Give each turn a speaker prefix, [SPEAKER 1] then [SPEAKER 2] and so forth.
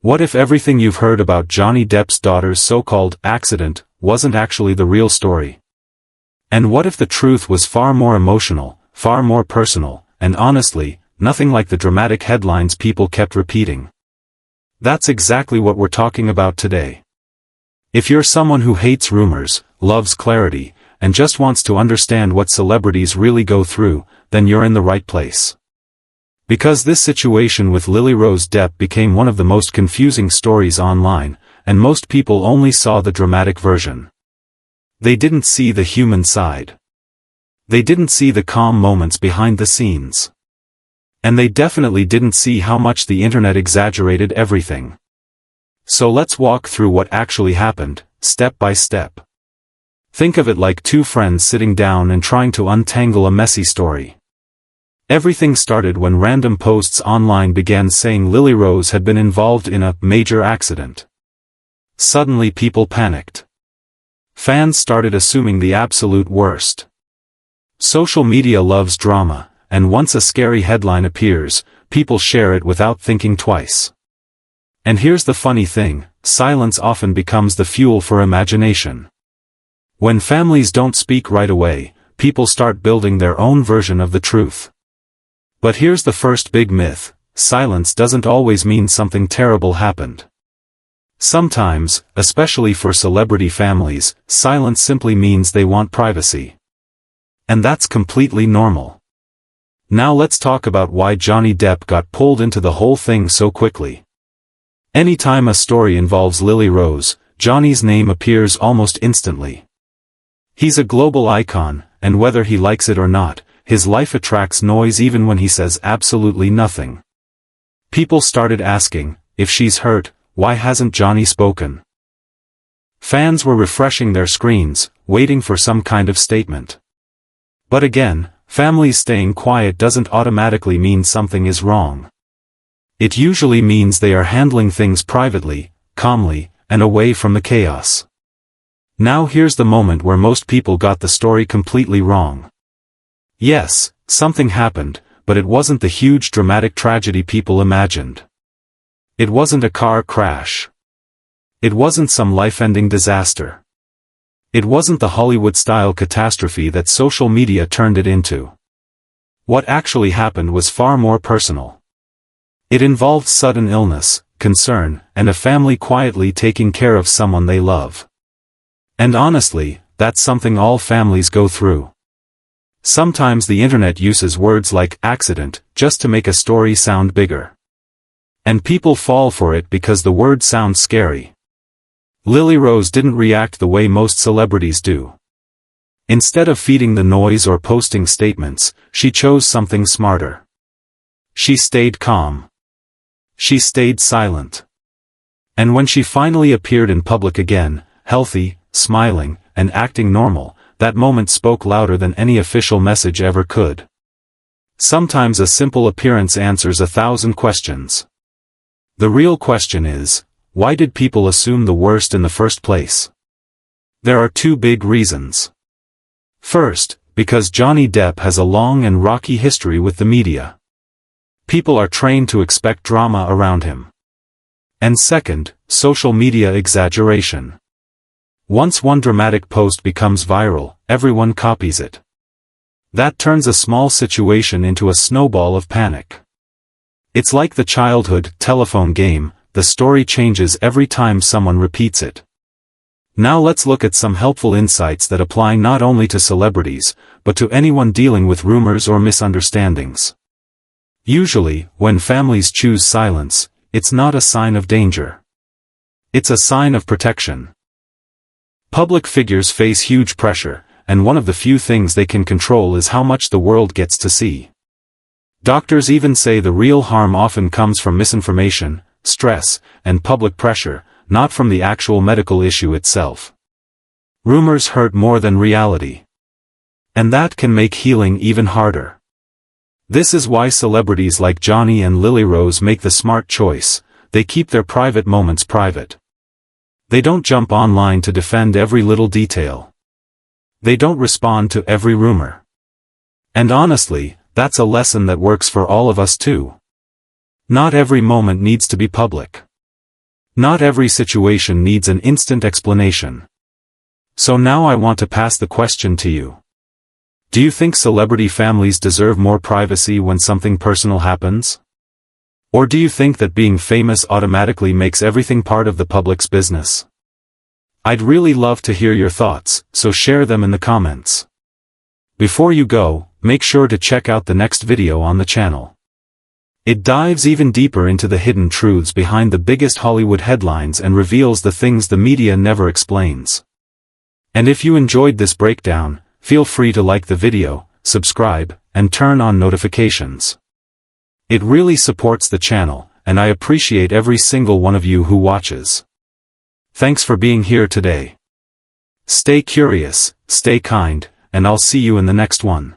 [SPEAKER 1] What if everything you've heard about Johnny Depp's daughter's so-called accident wasn't actually the real story? And what if the truth was far more emotional, far more personal, and honestly, nothing like the dramatic headlines people kept repeating? That's exactly what we're talking about today. If you're someone who hates rumors, loves clarity, and just wants to understand what celebrities really go through, then you're in the right place. Because this situation with Lily-Rose Depp became one of the most confusing stories online, and most people only saw the dramatic version. They didn't see the human side. They didn't see the calm moments behind the scenes. And they definitely didn't see how much the internet exaggerated everything. So let's walk through what actually happened, step by step. Think of it like two friends sitting down and trying to untangle a messy story. Everything started when random posts online began saying Lily-Rose had been involved in a major accident. Suddenly people panicked. Fans started assuming the absolute worst. Social media loves drama, and once a scary headline appears, people share it without thinking twice. And here's the funny thing, silence often becomes the fuel for imagination. When families don't speak right away, people start building their own version of the truth. But here's the first big myth: silence doesn't always mean something terrible happened. Sometimes, especially for celebrity families, silence simply means they want privacy. And that's completely normal. Now let's talk about why Johnny Depp got pulled into the whole thing so quickly. Anytime a story involves Lily-Rose, Johnny's name appears almost instantly. He's a global icon, and whether he likes it or not, his life attracts noise even when he says absolutely nothing. People started asking, if she's hurt, why hasn't Johnny spoken? Fans were refreshing their screens, waiting for some kind of statement. But again, families staying quiet doesn't automatically mean something is wrong. It usually means they are handling things privately, calmly, and away from the chaos. Now here's the moment where most people got the story completely wrong. Yes, something happened, but it wasn't the huge dramatic tragedy people imagined. It wasn't a car crash. It wasn't some life-ending disaster. It wasn't the Hollywood-style catastrophe that social media turned it into. What actually happened was far more personal. It involved sudden illness, concern, and a family quietly taking care of someone they love. And honestly, that's something all families go through. Sometimes the internet uses words like accident just to make a story sound bigger. And people fall for it because the word sounds scary. Lily-Rose didn't react the way most celebrities do. Instead of feeding the noise or posting statements, she chose something smarter. She stayed calm. She stayed silent. And when she finally appeared in public again, healthy, smiling, and acting normal, that moment spoke louder than any official message ever could. Sometimes a simple appearance answers 1,000 questions. The real question is, why did people assume the worst in the first place? There are two big reasons. First, because Johnny Depp has a long and rocky history with the media. People are trained to expect drama around him. And second, social media exaggeration. Once one dramatic post becomes viral, everyone copies it. That turns a small situation into a snowball of panic. It's like the childhood telephone game, the story changes every time someone repeats it. Now let's look at some helpful insights that apply not only to celebrities, but to anyone dealing with rumors or misunderstandings. Usually, when families choose silence, it's not a sign of danger. It's a sign of protection. Public figures face huge pressure, and one of the few things they can control is how much the world gets to see. Doctors even say the real harm often comes from misinformation, stress, and public pressure, not from the actual medical issue itself. Rumors hurt more than reality. And that can make healing even harder. This is why celebrities like Johnny and Lily-Rose make the smart choice: they keep their private moments private. They don't jump online to defend every little detail. They don't respond to every rumor. And honestly, that's a lesson that works for all of us too. Not every moment needs to be public. Not every situation needs an instant explanation. So now I want to pass the question to you. Do you think celebrity families deserve more privacy when something personal happens? Or do you think that being famous automatically makes everything part of the public's business? I'd really love to hear your thoughts, so share them in the comments. Before you go, make sure to check out the next video on the channel. It dives even deeper into the hidden truths behind the biggest Hollywood headlines and reveals the things the media never explains. And if you enjoyed this breakdown, feel free to like the video, subscribe, and turn on notifications. It really supports the channel, and I appreciate every single one of you who watches. Thanks for being here today. Stay curious, stay kind, and I'll see you in the next one.